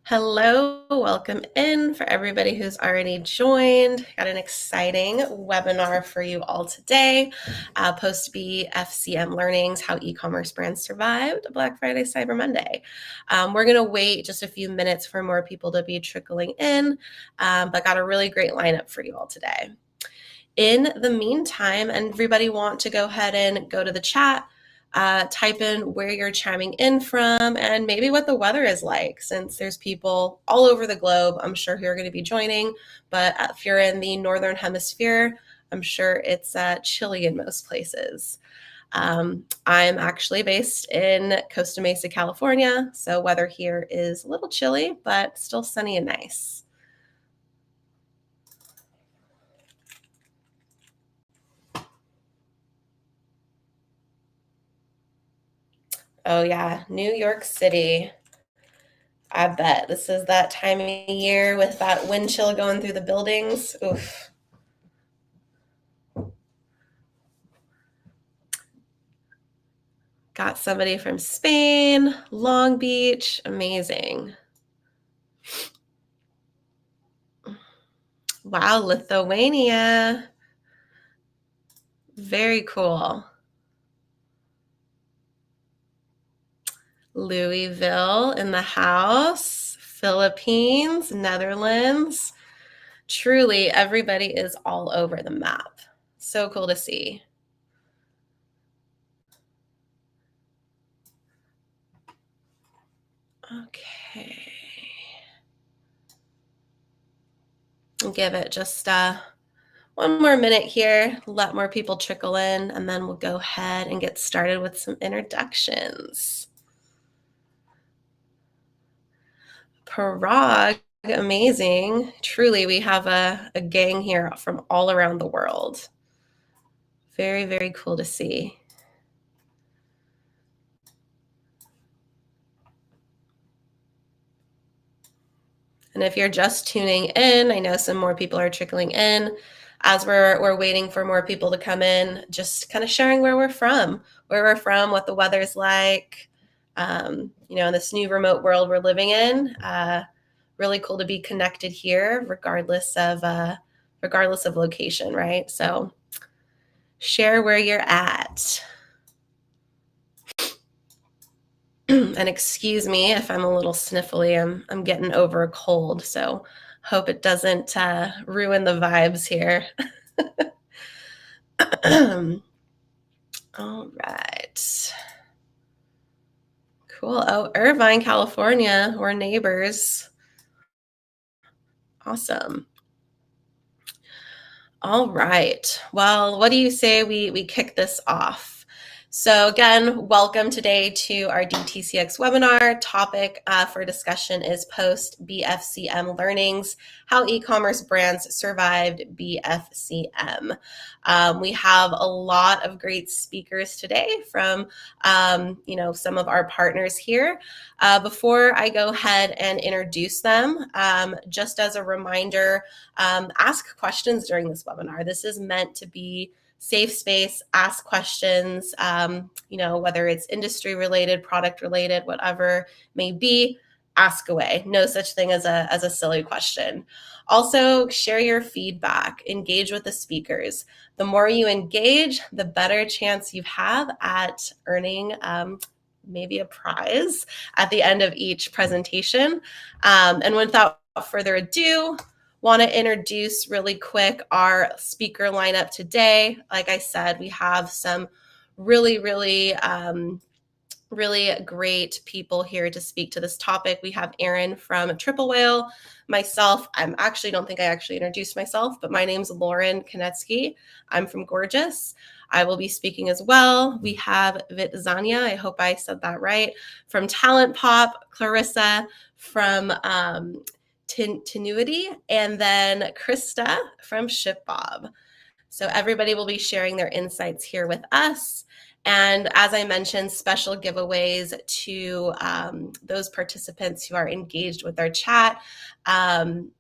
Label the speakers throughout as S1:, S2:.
S1: Hello, welcome in for everybody who's already joined. Got an exciting webinar for you all today. Post-BFCM learnings, how e-commerce brands survived Black Friday, Cyber Monday. We're going to wait just a few minutes for more people to be trickling in, but got a really great lineup for you all today. In the meantime, everybody want to go ahead and go to the chat, type in where you're chiming in from and maybe what the weather is like, since there's people all over the globe, I'm sure, who are going to be joining. But if you're in the Northern Hemisphere, I'm sure it's chilly in most places. I'm actually based in Costa Mesa, California, so weather here is a little chilly, but still sunny and nice. Oh yeah, New York City. I bet this is that time of year with that wind chill going through the buildings. Oof. Got somebody from Spain, Long Beach. Amazing. Wow, Lithuania. Very cool. Louisville in the house. Philippines, Netherlands. Truly, everybody is all over the map. So cool to see. Okay. I'll give it just one more minute here, let more people trickle in, and then we'll go ahead and get started with some introductions. Prague, amazing. Truly, we have a gang here from all around the world. Very, very cool to see. And if you're just tuning in, I know some more people are trickling in. As we're waiting for more people to come in, just kind of sharing where we're from, what the weather's like, in this new remote world we're living in. Really cool to be connected here, regardless of location, right? So share where you're at. And excuse me if I'm a little sniffly. I'm getting over a cold, so hope it doesn't ruin the vibes here. All right. Cool. Oh, Irvine, California. We're neighbors. Awesome. All right. Well, what do you say we kick this off? So again, welcome today to our DTCx webinar. Topic for discussion is post-BFCM learnings, how e-commerce brands survived BFCM. We have a lot of great speakers today from, some of our partners here. Before I go ahead and introduce them, just as a reminder, ask questions during this webinar. This is meant to be safe space, ask questions, whether it's industry related, product related, whatever may be, ask away. No such thing as a silly question. Also, share your feedback, engage with the speakers. The more you engage, the better chance you have at earning maybe a prize at the end of each presentation. And without further ado, want to introduce really quick our speaker lineup today. Like I said, we have some really great people here to speak to this topic. We have Erin from Triple Whale, myself. Don't think I actually introduced myself, but my name's Lauren Knehnetsky. I'm from Gorgias. I will be speaking as well. We have Vitzania, I hope I said that right, from Talentpop, Clarisa from Tinuiti, and then Krista from Shipbob. So everybody will be sharing their insights here with us. And as I mentioned, special giveaways to those participants who are engaged with our chat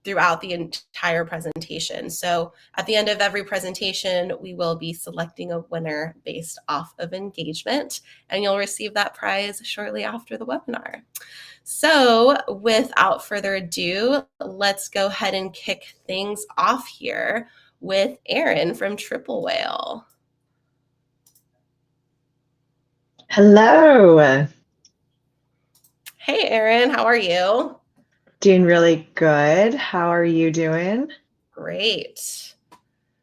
S1: throughout the entire presentation. So at the end of every presentation, we will be selecting a winner based off of engagement, and you'll receive that prize shortly after the webinar. So without further ado, let's go ahead and kick things off here with Erin from Triple Whale.
S2: Hello.
S1: Hey, Erin, how are you?
S2: Doing really good. How are you doing?
S1: Great.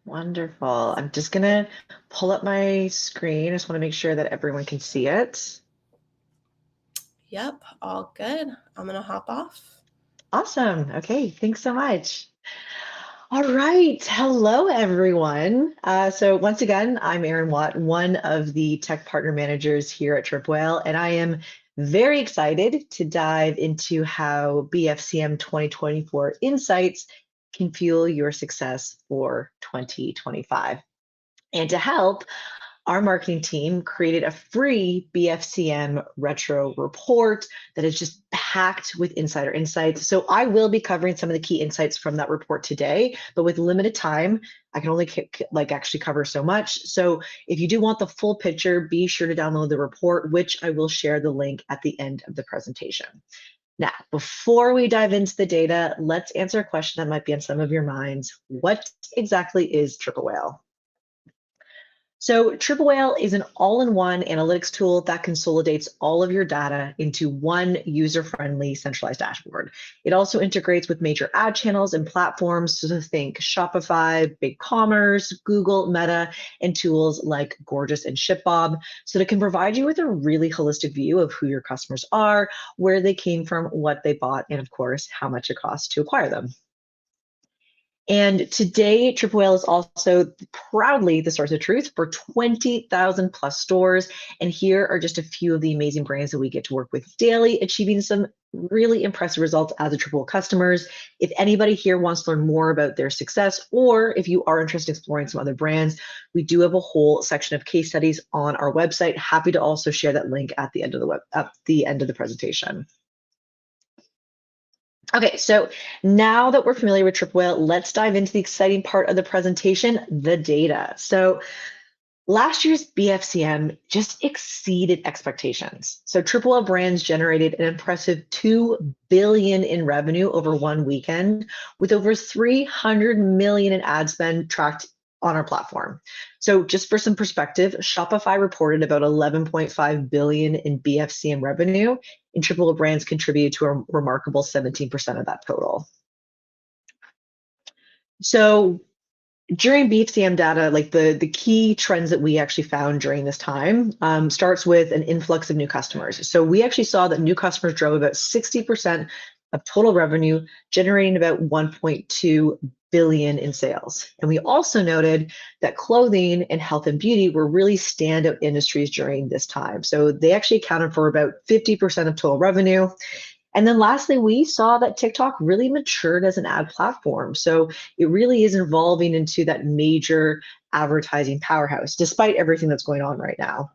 S2: Wonderful. I'm just gonna pull up my screen. I just want to make sure that everyone can see it.
S1: Yep, all good. I'm gonna hop off.
S2: Awesome. Okay, thanks so much. All right. Hello, everyone. So once again, I'm Erin Watt, one of the tech partner managers here at Tripwhale, and I am very excited to dive into how BFCM 2024 insights can fuel your success for 2025. And to help, our marketing team created a free BFCM retro report that is just packed with insider insights. So I will be covering some of the key insights from that report today, but with limited time, I can only actually cover so much. So if you do want the full picture, be sure to download the report, which I will share the link at the end of the presentation. Now, before we dive into the data, let's answer a question that might be on some of your minds. What exactly is Triple Whale? So Triple Whale is an all-in-one analytics tool that consolidates all of your data into one user-friendly centralized dashboard. It also integrates with major ad channels and platforms, so think Shopify, BigCommerce, Google, Meta, and tools like Gorgias and Shipbob, so it can provide you with a really holistic view of who your customers are, where they came from, what they bought, and of course, how much it costs to acquire them. And today, Triple Whale is also proudly the source of truth for 20,000 plus stores. And here are just a few of the amazing brands that we get to work with daily, achieving some really impressive results as a Triple Whale customers. If anybody here wants to learn more about their success, or if you are interested in exploring some other brands, we do have a whole section of case studies on our website. Happy to also share that link at the end of the presentation. Okay, so now that we're familiar with Triple Whale, let's dive into the exciting part of the presentation, the data. So last year's BFCM just exceeded expectations. So Triple Whale brands generated an impressive $2 billion in revenue over one weekend, with over $300 million in ad spend tracked on our platform. So just for some perspective, Shopify reported about 11.5 billion in BFCM revenue, and Triple Whale brands contributed to a remarkable 17% of that total. So during BFCM data, like the key trends that we actually found during this time starts with an influx of new customers. So we actually saw that new customers drove about 60% of total revenue, generating about 1.2 billion in sales. And we also noted that clothing and health and beauty were really standout industries during this time. So they actually accounted for about 50% of total revenue. And then lastly, we saw that TikTok really matured as an ad platform. So it really is evolving into that major advertising powerhouse, despite everything that's going on right now.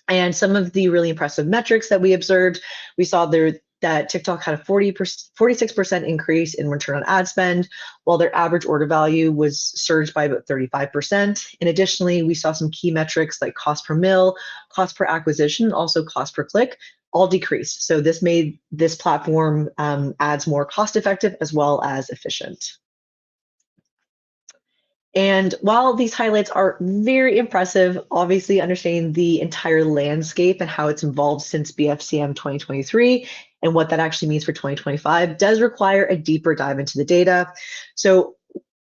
S2: And some of the really impressive metrics that we observed, we saw there that TikTok had a 46% increase in return on ad spend, while their average order value was surged by about 35%. And additionally, we saw some key metrics like cost per mil, cost per acquisition, also cost per click, all decrease. So this made this platform ads more cost effective as well as efficient. And while these highlights are very impressive, obviously understanding the entire landscape and how it's evolved since BFCM 2023 and what that actually means for 2025 does require a deeper dive into the data. So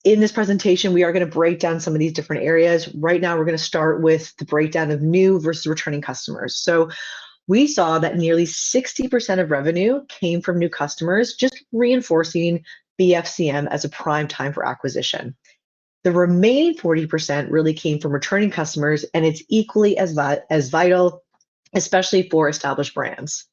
S2: in this presentation, we are going to break down some of these different areas. Right now, we're going to start with the breakdown of new versus returning customers. So we saw that nearly 60% of revenue came from new customers, just reinforcing BFCM as a prime time for acquisition. The remaining 40% really came from returning customers, and it's equally as vital, especially for established brands.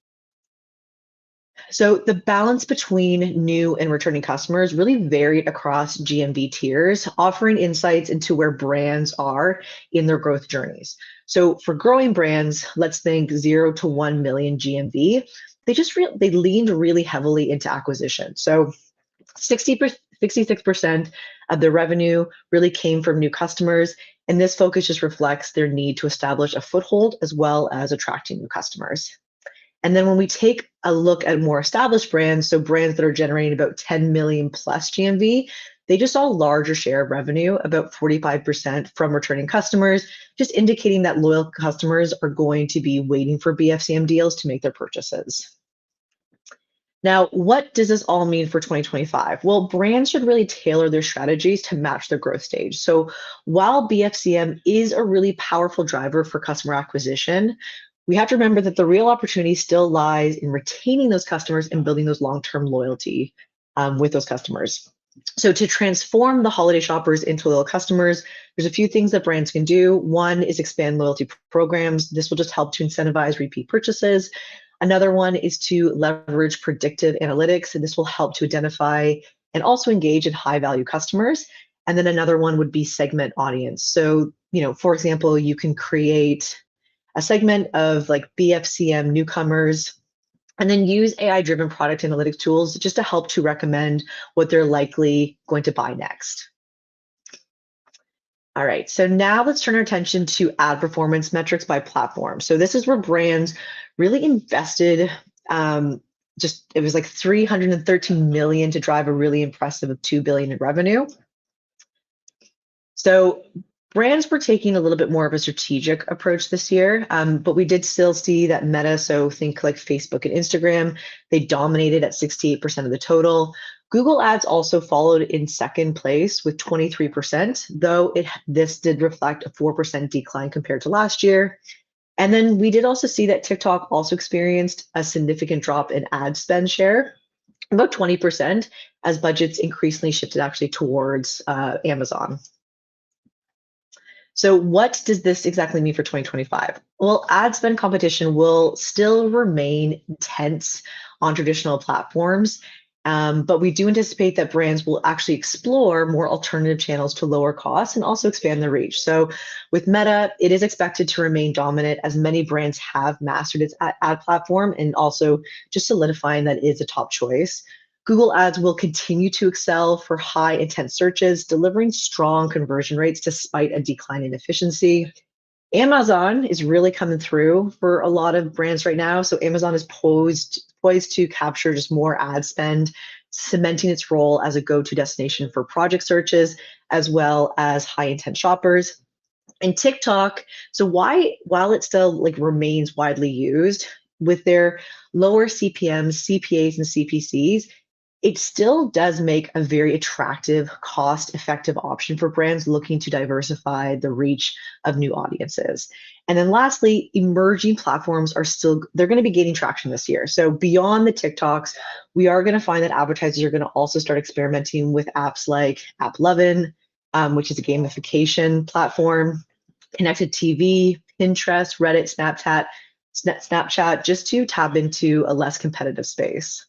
S2: So the balance between new and returning customers really varied across GMV tiers, offering insights into where brands are in their growth journeys. So for growing brands, let's think 0 to 1 million GMV, they leaned really heavily into acquisition. So 66% of the revenue really came from new customers, and this focus just reflects their need to establish a foothold as well as attracting new customers. And then when we take a look at more established brands, so brands that are generating about 10 million plus GMV, they just saw a larger share of revenue, about 45% from returning customers, just indicating that loyal customers are going to be waiting for BFCM deals to make their purchases. Now, what does this all mean for 2025? Well, brands should really tailor their strategies to match their growth stage. So while BFCM is a really powerful driver for customer acquisition, we have to remember that the real opportunity still lies in retaining those customers and building those long-term loyalty with those customers. So to transform the holiday shoppers into loyal customers, there's a few things that brands can do. One is expand loyalty programs. This will just help to incentivize repeat purchases. Another one is to leverage predictive analytics, and this will help to identify and also engage in high-value customers. And then another one would be segment audience. So, for example, you can create a segment of like BFCM newcomers, and then use AI-driven product analytics tools just to help to recommend what they're likely going to buy next. All right, so now let's turn our attention to ad performance metrics by platform. So this is where brands really invested, it was like 313 million to drive a really impressive 2 billion in revenue. So brands were taking a little bit more of a strategic approach this year, but we did still see that Meta, so think like Facebook and Instagram, they dominated at 68% of the total. Google Ads also followed in second place with 23%, though this did reflect a 4% decline compared to last year. And then we did also see that TikTok also experienced a significant drop in ad spend share, about 20%, as budgets increasingly shifted actually towards Amazon. So what does this exactly mean for 2025? Well, ad spend competition will still remain intense on traditional platforms, but we do anticipate that brands will actually explore more alternative channels to lower costs and also expand their reach. So with Meta, it is expected to remain dominant as many brands have mastered its ad platform and also just solidifying that it is a top choice. Google Ads will continue to excel for high intent searches, delivering strong conversion rates despite a decline in efficiency. Amazon is really coming through for a lot of brands right now. So Amazon is poised to capture just more ad spend, cementing its role as a go-to destination for project searches, as well as high intent shoppers. And TikTok, so while it still remains widely used with their lower CPMs, CPAs, and CPCs, it still does make a very attractive, cost-effective option for brands looking to diversify the reach of new audiences. And then lastly, emerging platforms they're going to be gaining traction this year. So beyond the TikToks, we are going to find that advertisers are going to also start experimenting with apps like AppLovin, which is a gamification platform, connected TV, Pinterest, Reddit, Snapchat, just to tap into a less competitive space.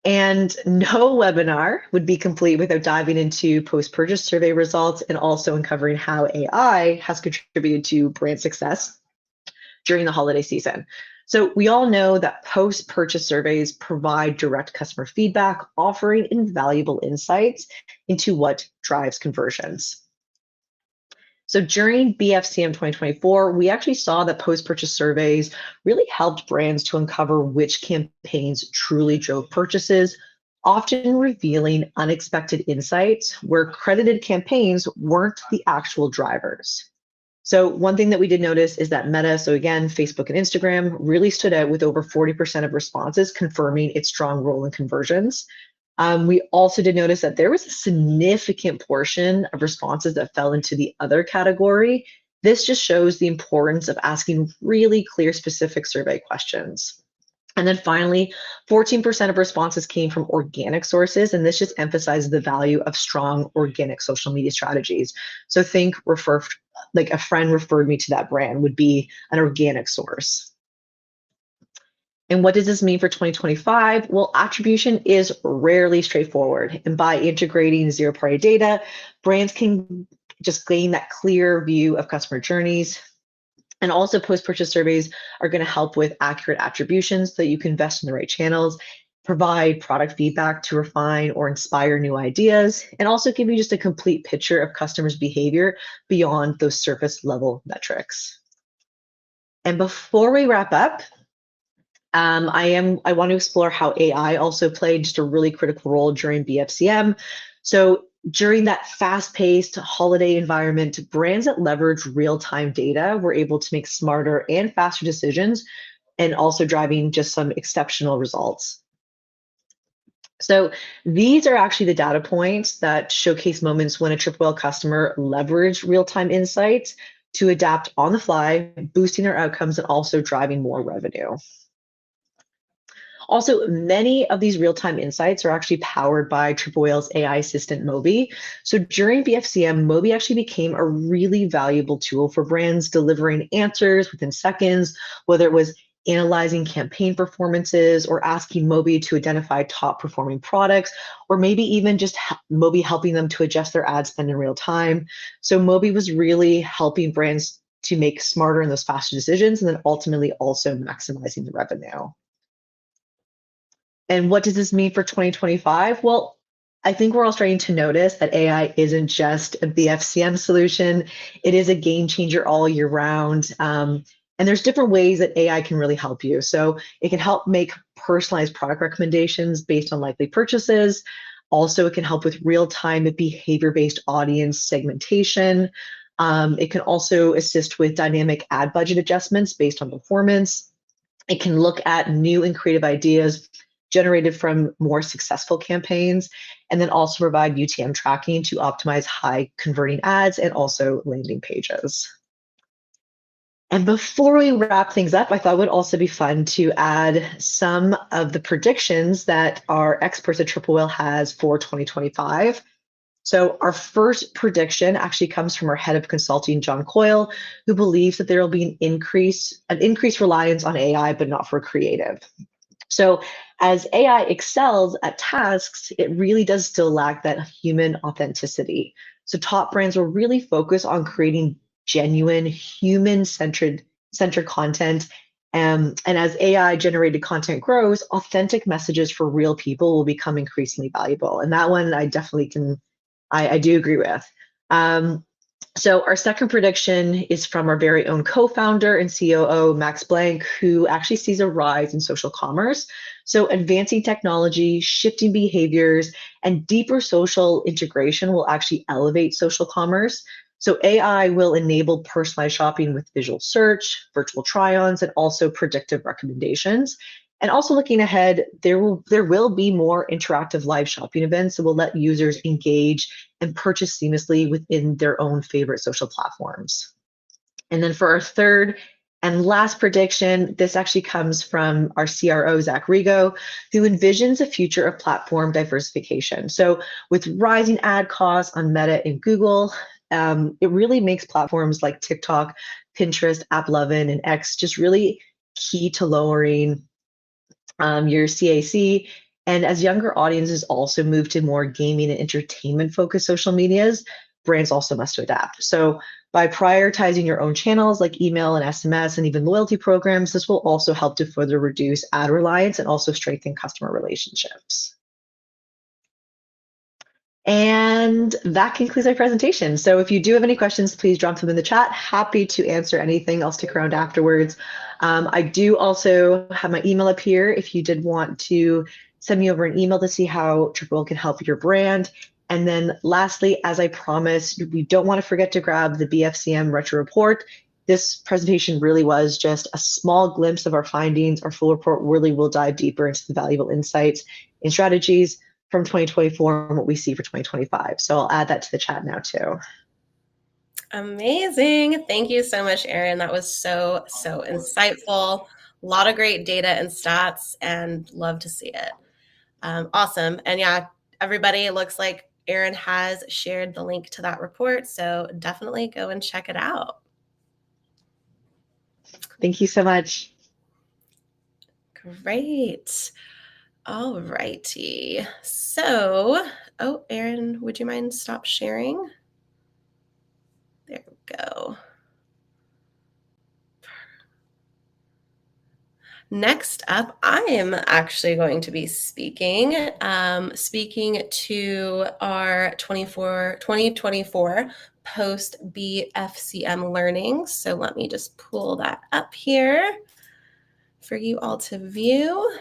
S2: And no webinar would be complete without diving into post-purchase survey results and also uncovering how AI has contributed to brand success during the holiday season. So we all know that post-purchase surveys provide direct customer feedback, offering invaluable insights into what drives conversions. So during BFCM 2024, we actually saw that post-purchase surveys really helped brands to uncover which campaigns truly drove purchases, often revealing unexpected insights where credited campaigns weren't the actual drivers. So one thing that we did notice is that Meta, so again, Facebook and Instagram, really stood out with over 40% of responses confirming its strong role in conversions. We also did notice that there was a significant portion of responses that fell into the other category. This just shows the importance of asking really clear, specific survey questions. And then finally, 14% of responses came from organic sources, and this just emphasizes the value of strong organic social media strategies. So think like a friend referred me to that brand would be an organic source. And what does this mean for 2025? Well, attribution is rarely straightforward. And by integrating zero-party data, brands can just gain that clear view of customer journeys. And also post-purchase surveys are going to help with accurate attributions so that you can invest in the right channels, provide product feedback to refine or inspire new ideas, and also give you just a complete picture of customers' behavior beyond those surface level metrics. And before we wrap up, I want to explore how AI also played just a really critical role during BFCM. So during that fast-paced holiday environment, brands that leverage real-time data were able to make smarter and faster decisions, and also driving just some exceptional results. So these are actually the data points that showcase moments when a TripWell customer leveraged real-time insights to adapt on the fly, boosting their outcomes and also driving more revenue. Also, many of these real-time insights are actually powered by TripWell's AI assistant, Moby. So during BFCM, Moby actually became a really valuable tool for brands delivering answers within seconds, whether it was analyzing campaign performances or asking Moby to identify top performing products, or maybe even just Moby helping them to adjust their ad spend in real time. So Moby was really helping brands to make smarter and those faster decisions, and then ultimately also maximizing the revenue. And what does this mean for 2025? Well, I think we're all starting to notice that AI isn't just a BFCM solution. It is a game changer all year round. And there's different ways that AI can really help you. So it can help make personalized product recommendations based on likely purchases. Also, it can help with real-time behavior-based audience segmentation. It can also assist with dynamic ad budget adjustments based on performance. It can look at new and creative ideas generated from more successful campaigns, and then also provide UTM tracking to optimize high converting ads and also landing pages. And before we wrap things up, I thought it would also be fun to add some of the predictions that our experts at TripWell has for 2025. So our first prediction actually comes from our head of consulting, John Coyle, who believes that there will be an increased reliance on AI, but not for creative. So as AI excels at tasks, it really does still lack that human authenticity. So top brands will really focus on creating genuine human-centered content. And as AI generated content grows, authentic messages for real people will become increasingly valuable. And that one I definitely I do agree with. So our second prediction is from our very own co-founder and COO, Max Blank, who actually sees a rise in social commerce. So advancing technology, shifting behaviors, and deeper social integration will actually elevate social commerce. So AI will enable personalized shopping with visual search, virtual try-ons, and also predictive recommendations. And also looking ahead, there will be more interactive live shopping events that will let users engage and purchase seamlessly within their own favorite social platforms. And then for our third and last prediction, this actually comes from our CRO, Zach Rigo, who envisions a future of platform diversification. So with rising ad costs on Meta and Google, it really makes platforms like TikTok, Pinterest, AppLovin, and X just really key to lowering your CAC. And as younger audiences also move to more gaming and entertainment focused social medias, brands also must adapt. So by prioritizing your own channels like email and SMS and even loyalty programs, this will also help to further reduce ad reliance and also strengthen customer relationships. And that concludes my presentation. So if you do have any questions, please drop them in the chat. Happy to answer anything. I'll stick around afterwards. I do also have my email up here if you did want to send me over an email to see how TripWell can help your brand. And then lastly, as I promised, we don't want to forget to grab the BFCM retro report. This presentation really was just a small glimpse of our findings. Our full report really will dive deeper into the valuable insights and strategies from 2024 and what we see for 2025. So I'll add that to the chat now too.
S1: Amazing. Thank you so much, Erin. That was so insightful. A lot of great data and stats, and love to see it. Awesome. And yeah, everybody, it looks like Erin has shared the link to that report. So definitely go and check it out.
S2: Thank you so much.
S1: Great. All righty. So, oh, Erin, would you mind stop sharing? There we go. Next up, I am actually going to be speaking to our 2024 Post-BFCM learnings. So let me just pull that up here for you all to view.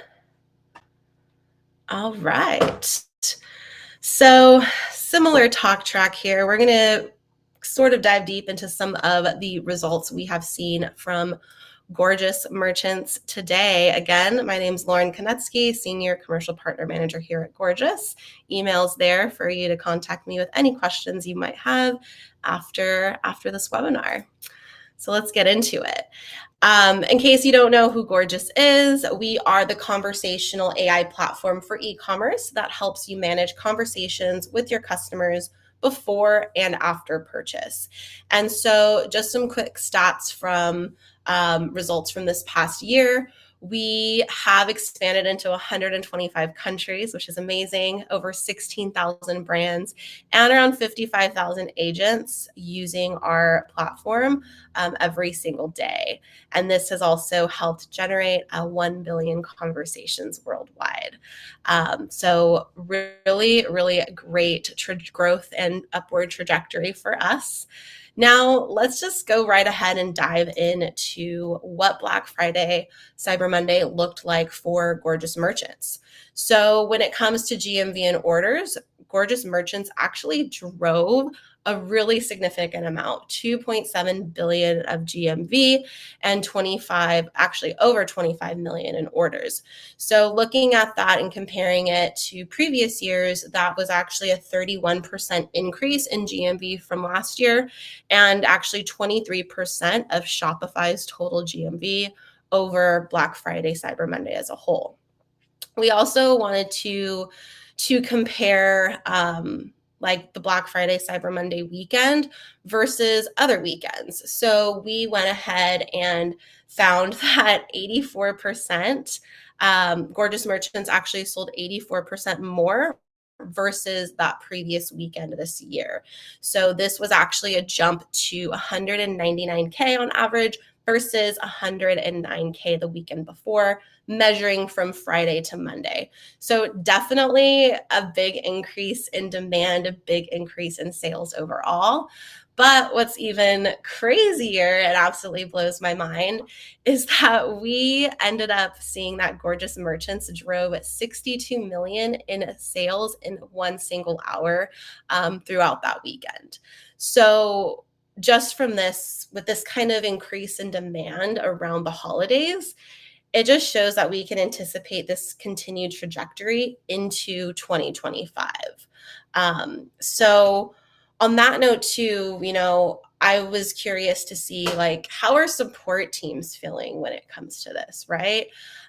S1: All right. So similar talk track here. We're going to sort of dive deep into some of the results we have seen from Gorgias merchants today. Again, my name is Lauren Knehnetsky, Senior Commercial Partner Manager here at Gorgias. Emails there for you to contact me with any questions you might have after this webinar. So let's get into it. In case you don't know who Gorgias is, we are the conversational AI platform for e-commerce that helps you manage conversations with your customers before and after purchase. And so just some quick stats from results from this past year. We have expanded into 125 countries, which is amazing, over 16,000 brands, and around 55,000 agents using our platform every single day. And this has also helped generate 1 billion conversations worldwide. So really, really great growth and upward trajectory for us. Now, let's just go right ahead and dive into what Black Friday, Cyber Monday looked like for Gorgias merchants. So when it comes to GMV and orders, Gorgias merchants actually drove a really significant amount, 2.7 billion of GMV and over 25 million in orders. So looking at that and comparing it to previous years, that was actually a 31% increase in GMV from last year, and actually 23% of Shopify's total GMV over Black Friday, Cyber Monday as a whole. We also wanted to compare like the Black Friday, Cyber Monday weekend versus other weekends. So we went ahead and found that 84%, Gorgias merchants actually sold 84% more versus that previous weekend this year. So this was actually a jump to 199K on average versus 109K the weekend before, measuring from Friday to Monday. So definitely a big increase in demand, a big increase in sales overall. But what's even crazier and absolutely blows my mind is that we ended up seeing that Gorgias merchants drove 62 million in sales in one single hour throughout that weekend. So just from this, with this kind of increase in demand around the holidays, it just shows that we can anticipate this continued trajectory into 2025. So on that note too, I was curious to see like, how are support teams feeling when it comes to this, right?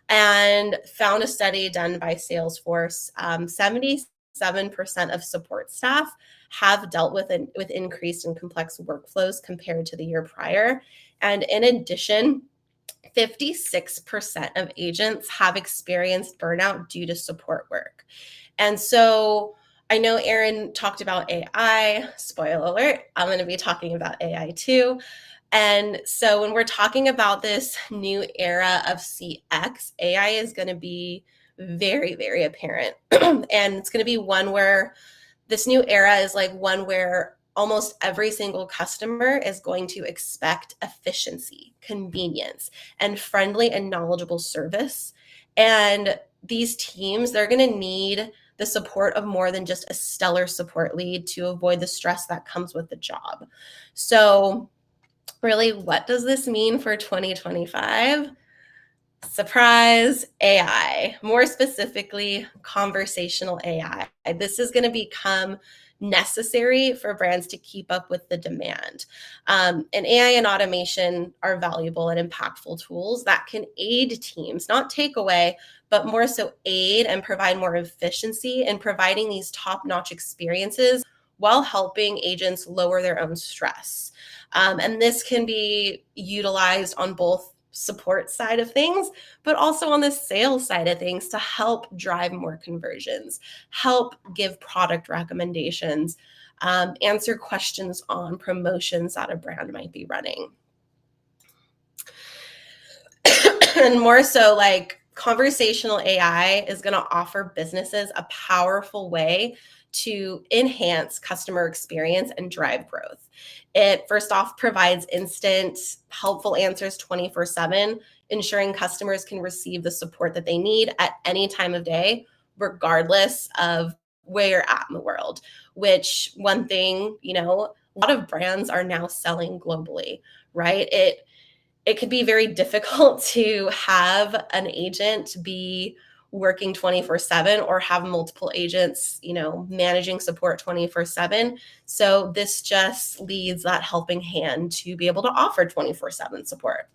S1: And found a study done by Salesforce, 77% of support staff have dealt with increased and complex workflows compared to the year prior. And in addition, 56% of agents have experienced burnout due to support work. And so I know Erin talked about AI. Spoiler alert, I'm going to be talking about AI too. And so when we're talking about this new era of CX, AI is going to be very, very apparent. And it's going to be one where this new era is like one where almost every single customer is going to expect efficiency, convenience, and friendly and knowledgeable service. And these teams, they're going to need the support of more than just a stellar support lead to avoid the stress that comes with the job. So really, what does this mean for 2025? Surprise, AI, more specifically, conversational AI. This is going to become necessary for brands to keep up with the demand. And AI and automation are valuable and impactful tools that can aid teams, not take away, but more so aid and provide more efficiency in providing these top-notch experiences while helping agents lower their own stress. And this can be utilized on both support side of things, but also on the sales side of things to help drive more conversions, help give product recommendations, answer questions on promotions that a brand might be running. And more so, like, conversational AI is going to offer businesses a powerful way to enhance customer experience and drive growth. It first off provides instant, helpful answers 24/7, ensuring customers can receive the support that they need at any time of day, regardless of where you're at in the world. Which, one thing, a lot of brands are now selling globally, right? It could be very difficult to have an agent be working 24/7 or have multiple agents, managing support 24/7. So this just leads that helping hand to be able to offer 24/7 support.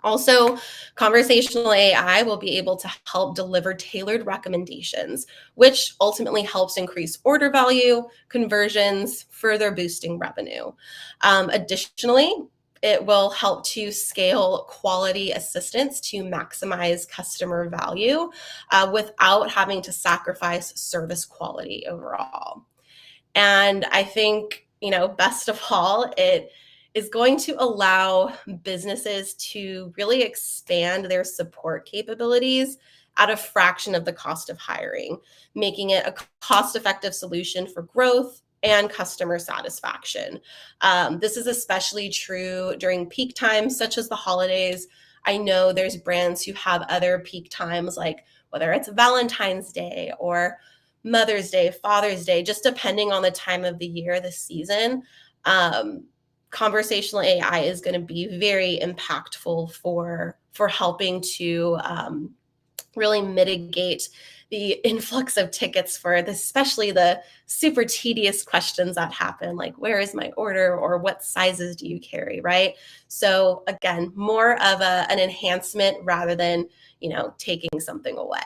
S1: Also, conversational AI will be able to help deliver tailored recommendations, which ultimately helps increase order value, conversions, further boosting revenue. Additionally, it will help to scale quality assistance to maximize customer value without having to sacrifice service quality overall. And I think, best of all, it is going to allow businesses to really expand their support capabilities at a fraction of the cost of hiring, making it a cost-effective solution for growth and customer satisfaction. This is especially true during peak times, such as the holidays. I know there's brands who have other peak times, like whether it's Valentine's Day or Mother's Day, Father's Day, just depending on the time of the year, the season. Conversational AI is going to be very impactful for helping to really mitigate the influx of tickets for especially the super tedious questions that happen, like where is my order or what sizes do you carry, right? So again, more of an enhancement rather than, taking something away.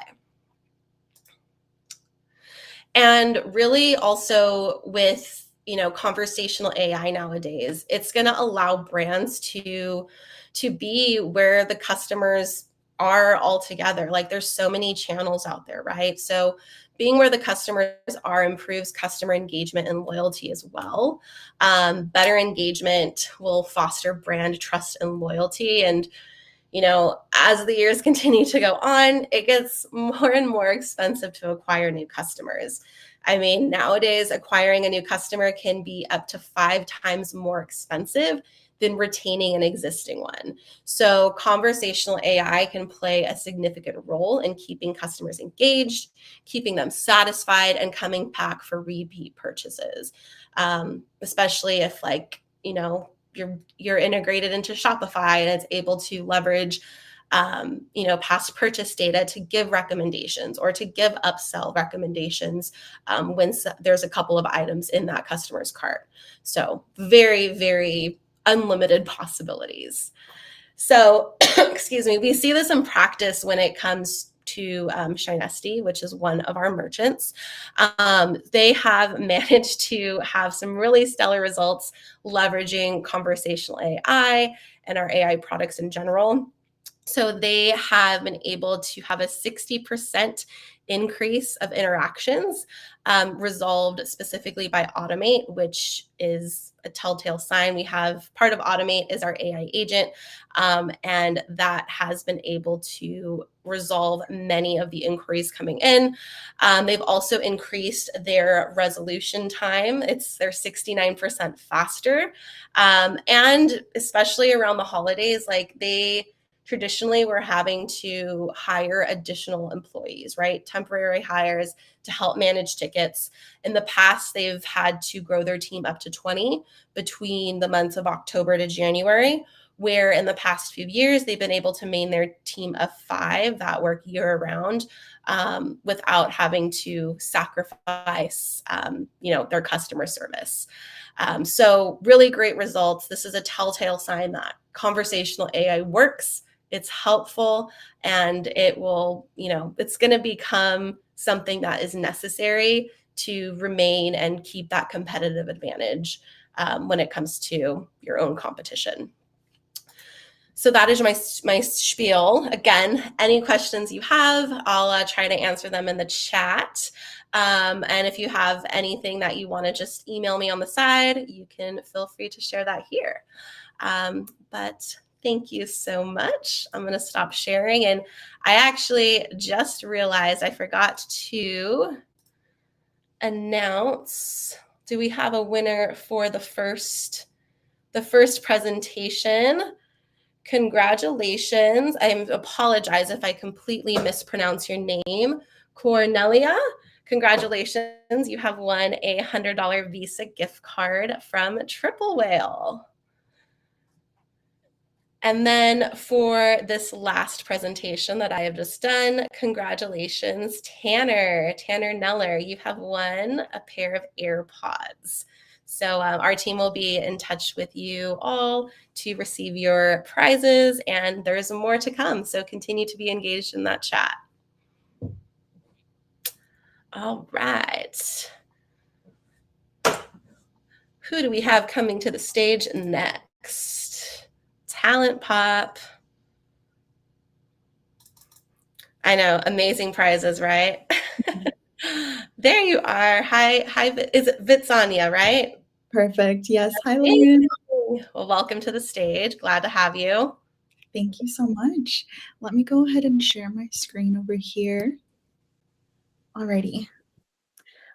S1: And really also with, conversational AI nowadays, it's going to allow brands to be where the customers are all together. Like, there's so many channels out there, right? So being where the customers are improves customer engagement and loyalty as well. Better engagement will foster brand trust and loyalty. And as the years continue to go on, it gets more and more expensive to acquire new customers. I mean, nowadays, acquiring a new customer can be up to 5 times more expensive than retaining an existing one. So conversational AI can play a significant role in keeping customers engaged, keeping them satisfied, and coming back for repeat purchases, especially if, like, you're integrated into Shopify and it's able to leverage past purchase data to give recommendations or to give upsell recommendations when there's a couple of items in that customer's cart. So very, very unlimited possibilities. So, excuse me, we see this in practice when it comes to Knehnetsky, which is one of our merchants. They have managed to have some really stellar results leveraging conversational AI and our AI products in general. So they have been able to have a 60% increase of interactions resolved specifically by Automate, which is a telltale sign. We have part of Automate is our AI agent, and that has been able to resolve many of the inquiries coming in. They've also increased their resolution time. They're 69% faster. And especially around the holidays, like, they traditionally were having to hire additional employees, right? Temporary hires to help manage tickets. In the past, they've had to grow their team up to 20 between the months of October to January, where in the past few years, they've been able to maintain their team of 5 that work year round without having to sacrifice, their customer service. So really great results. This is a telltale sign that conversational AI works. It's helpful, and it will, it's going to become something that is necessary to remain and keep that competitive advantage when it comes to your own competition. So that is my spiel. Again, any questions you have, I'll try to answer them in the chat. And if you have anything that you want to just email me on the side, you can feel free to share that here. But thank you so much. I'm going to stop sharing. And I actually just realized I forgot to announce, do we have a winner for the first presentation? Congratulations. I apologize if I completely mispronounce your name. Cornelia, congratulations. You have won a $100 Visa gift card from Triple Whale. And then for this last presentation that I have just done, congratulations, Tanner Neller. You have won a pair of AirPods. So our team will be in touch with you all to receive your prizes, and there's more to come. So continue to be engaged in that chat. All right. Who do we have coming to the stage next? Talentpop. I know, amazing prizes, right? There you are. Hi, is it Vitzania, right?
S3: Perfect. Yes. Hi, Lynn.
S1: Well, welcome to the stage. Glad to have you.
S3: Thank you so much. Let me go ahead and share my screen over here. Alrighty.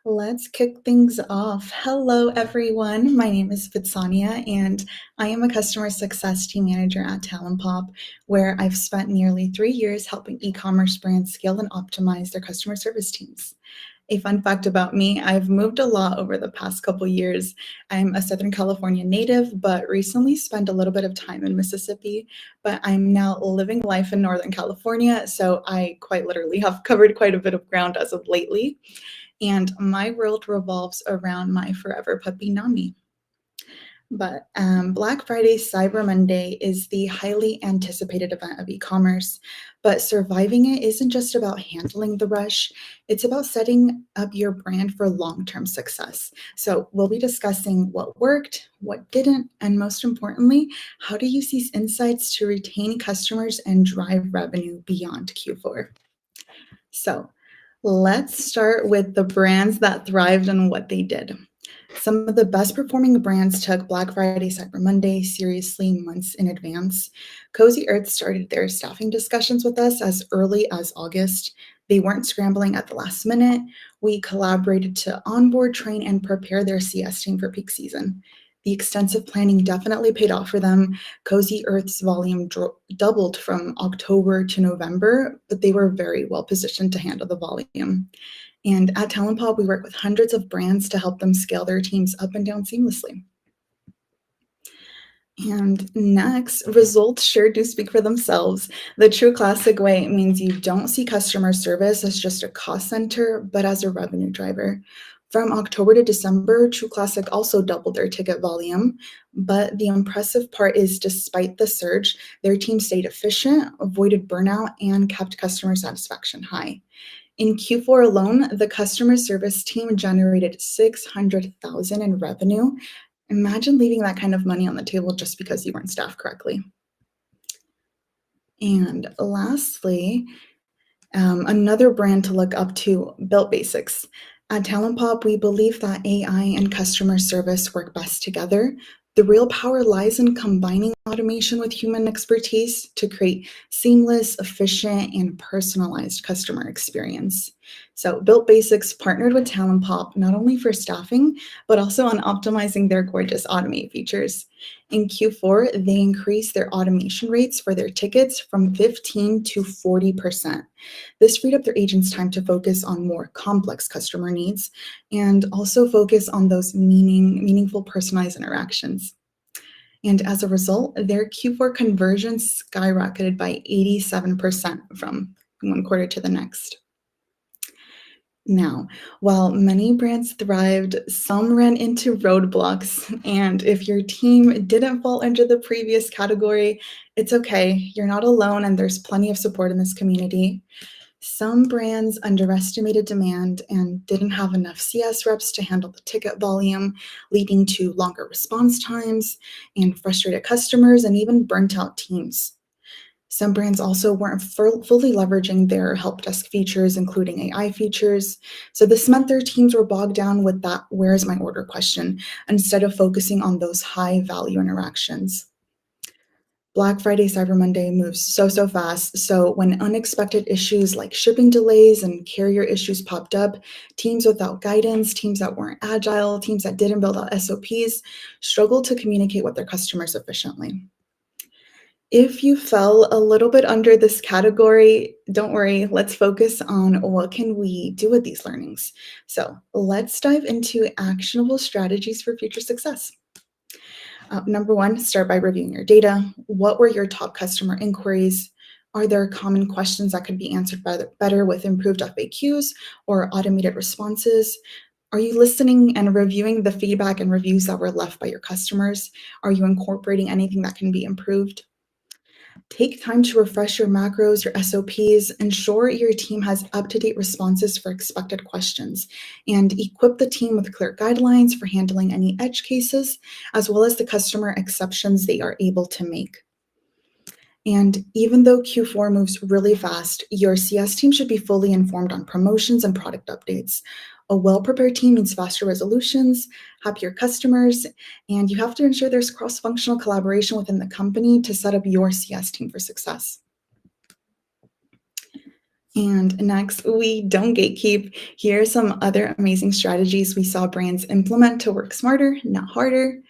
S3: Let's kick things off. Hello, everyone. My name is Vitzania, and I am a customer success team manager at Talentpop, where I've spent nearly 3 years helping e-commerce brands scale and optimize their customer service teams. A fun fact about me, I've moved a lot over the past couple years. I'm a Southern California native, but recently spent a little bit of time in Mississippi, but I'm now living life in Northern California, so I quite literally have covered quite a bit of ground as of lately. And my world revolves around my forever puppy, Nami. But Black Friday, Cyber Monday is the highly anticipated event of e-commerce, but surviving it isn't just about handling the rush, it's about setting up your brand for long-term success. So we'll be discussing what worked, what didn't, and most importantly, how to use these insights to retain customers and drive revenue beyond Q4. So let's start with the brands that thrived and what they did. Some of the best performing brands took Black Friday, Cyber Monday seriously months in advance. Cozy Earth started their staffing discussions with us as early as August. They weren't scrambling at the last minute. We collaborated to onboard, train, and prepare their CS team for peak season. The extensive planning definitely paid off for them. Cozy Earth's volume doubled from October to November, but they were very well positioned to handle the volume. And at Talentpop, we work with hundreds of brands to help them scale their teams up and down seamlessly. And next, results sure do speak for themselves. The true classic way means you don't see customer service as just a cost center, but as a revenue driver. From October to December, True Classic also doubled their ticket volume, but the impressive part is despite the surge, their team stayed efficient, avoided burnout, and kept customer satisfaction high. In Q4 alone, the customer service team generated $600,000 in revenue. Imagine leaving that kind of money on the table just because you weren't staffed correctly. And lastly, another brand to look up to, Built Basics. At Talentpop, we believe that AI and customer service work best together. The real power lies in combining automation with human expertise to create seamless, efficient, and personalized customer experience. So Built Basics partnered with Talentpop not only for staffing, but also on optimizing their Gorgias automate features. In Q4, they increased their automation rates for their tickets from 15 to 40%. This freed up their agents' time to focus on more complex customer needs and also focus on those meaningful personalized interactions. And as a result, their Q4 conversions skyrocketed by 87% from one quarter to the next. Now, while many brands thrived, some ran into roadblocks. And if your team didn't fall into the previous category, it's okay. You're not alone, and there's plenty of support in this community. Some brands underestimated demand and didn't have enough CS reps to handle the ticket volume, leading to longer response times and frustrated customers and even burnt out teams. Some brands also weren't fully leveraging their help desk features, including AI features. So this meant their teams were bogged down with that "where is my order" question instead of focusing on those high value interactions. Black Friday, Cyber Monday moves so fast. So when unexpected issues like shipping delays and carrier issues popped up, teams without guidance, teams that weren't agile, teams that didn't build out SOPs struggled to communicate with their customers efficiently. If you fell a little bit under this category, don't worry, let's focus on what can we do with these learnings. So let's dive into actionable strategies for future success. Number one, start by reviewing your data. What were your top customer inquiries? Are there common questions that could be answered better with improved FAQs or automated responses? Are you listening and reviewing the feedback and reviews that were left by your customers? Are you incorporating anything that can be improved? Take time to refresh your macros, your SOPs, ensure your team has up-to-date responses for expected questions, and equip the team with clear guidelines for handling any edge cases, as well as the customer exceptions they are able to make. And even though Q4 moves really fast, your CS team should be fully informed on promotions and product updates. A well-prepared team means faster resolutions, happier customers, and you have to ensure there's cross-functional collaboration within the company to set up your CS team for success. And next, we don't gatekeep. Here are some other amazing strategies we saw brands implement to work smarter, not harder.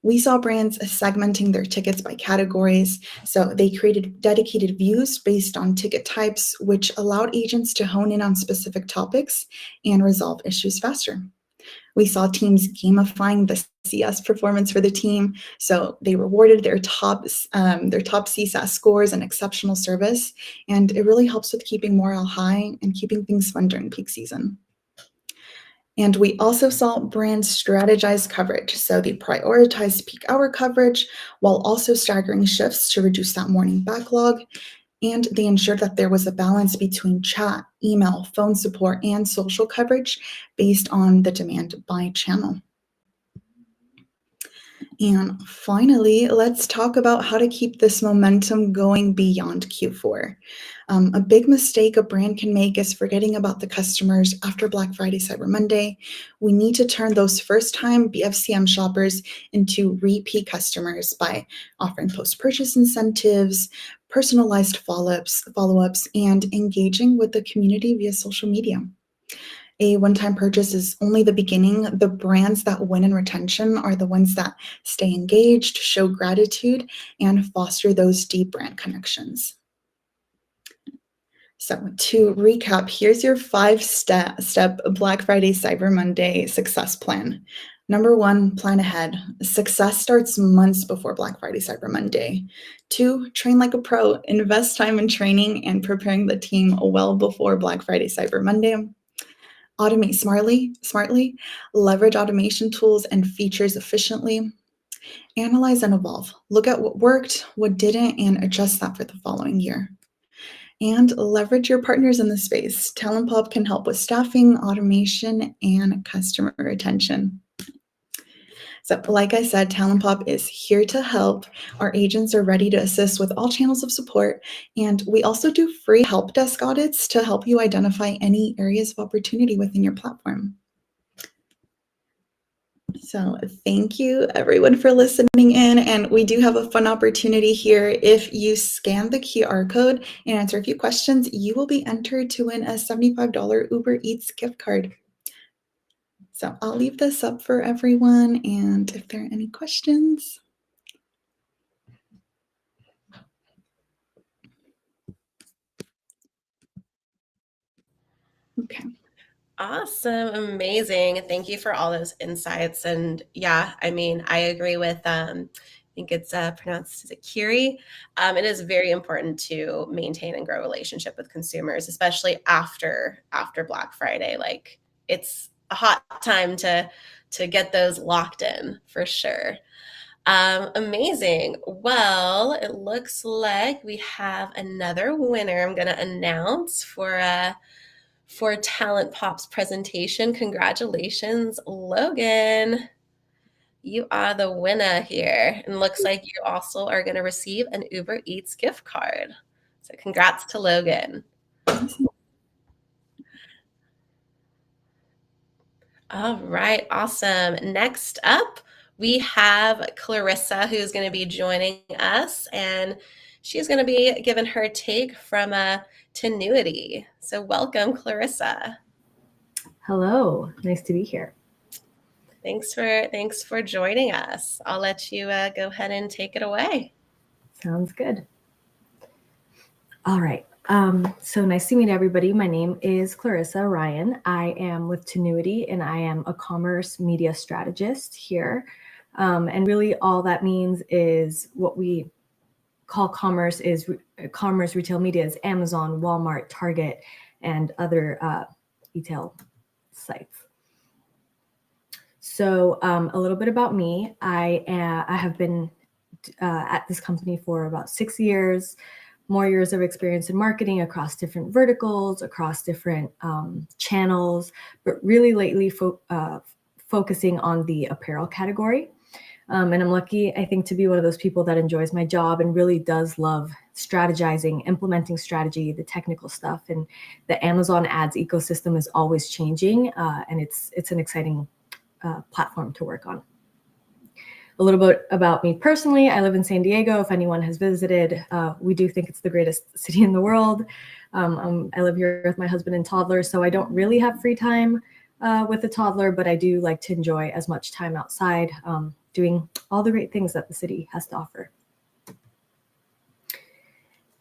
S3: We saw brands segmenting their tickets by categories. So they created dedicated views based on ticket types, which allowed agents to hone in on specific topics and resolve issues faster. We saw teams gamifying the CS performance for the team. So they rewarded their top CSAT scores and exceptional service. And it really helps with keeping morale high and keeping things fun during peak season. And we also saw brands strategize coverage. So they prioritized peak hour coverage while also staggering shifts to reduce that morning backlog. And they ensured that there was a balance between chat, email, phone support, and social coverage based on the demand by channel. And finally, let's talk about how to keep this momentum going beyond Q4. A big mistake a brand can make is forgetting about the customers after Black Friday, Cyber Monday. We need to turn those first-time BFCM shoppers into repeat customers by offering post-purchase incentives, personalized follow-ups, and engaging with the community via social media. A one-time purchase is only the beginning. The brands that win in retention are the ones that stay engaged, show gratitude, and foster those deep brand connections. So to recap, here's your 5-step Black Friday, Cyber Monday success plan. Number 1, plan ahead. Success starts months before Black Friday, Cyber Monday. 2, train like a pro. Invest time in training and preparing the team well before Black Friday, Cyber Monday. Automate smartly, leverage automation tools and features efficiently. Analyze and evolve. Look at what worked, what didn't, and adjust that for the following year. And leverage your partners in the space. Talentpop can help with staffing, automation, and customer retention. So like I said, Talentpop is here to help. Our agents are ready to assist with all channels of support. And we also do free help desk audits to help you identify any areas of opportunity within your platform. So thank you everyone for listening in. And we do have a fun opportunity here. If you scan the QR code and answer a few questions, you will be entered to win a $75 Uber Eats gift card. So I'll leave this up for everyone, and if there are any questions. Okay.
S1: Awesome. Amazing. Thank you for all those insights. And yeah, I mean, I agree with, I think it's pronounced as a Curie. It is very important to maintain and grow a relationship with consumers, especially after Black Friday. Like, it's a hot time to get those locked in for sure. Amazing. Well, it looks like we have another winner I'm going to announce for Talentpop's presentation. Congratulations, Logan. You are the winner here. And looks like you also are going to receive an Uber Eats gift card. So congrats to Logan. All right, awesome. Next up, we have Clarisa, who's going to be joining us, and she's going to be giving her take from Tinuiti. So welcome, Clarisa.
S4: Hello, nice to be here.
S1: Thanks for joining us. I'll let you go ahead and take it away.
S4: Sounds good. All right. So nice to meet everybody. My name is Clarisa Ryan. I am with Tinuiti, and I am a commerce media strategist here. And really all that means is what we call commerce is commerce retail media is Amazon, Walmart, Target, and other retail sites. So a little bit about me. I have been at this company for about 6 years. More years of experience in marketing across different verticals, across different channels, but really lately focusing on the apparel category. And I'm lucky, I think, to be one of those people that enjoys my job and really does love strategizing, implementing strategy, the technical stuff. And the Amazon ads ecosystem is always changing, and it's an exciting platform to work on. A little bit about me personally. I live in San Diego. If anyone has visited, we do think it's the greatest city in the world. I live here with my husband and toddler, so I don't really have free time with a toddler, but I do like to enjoy as much time outside, doing all the great things that the city has to offer.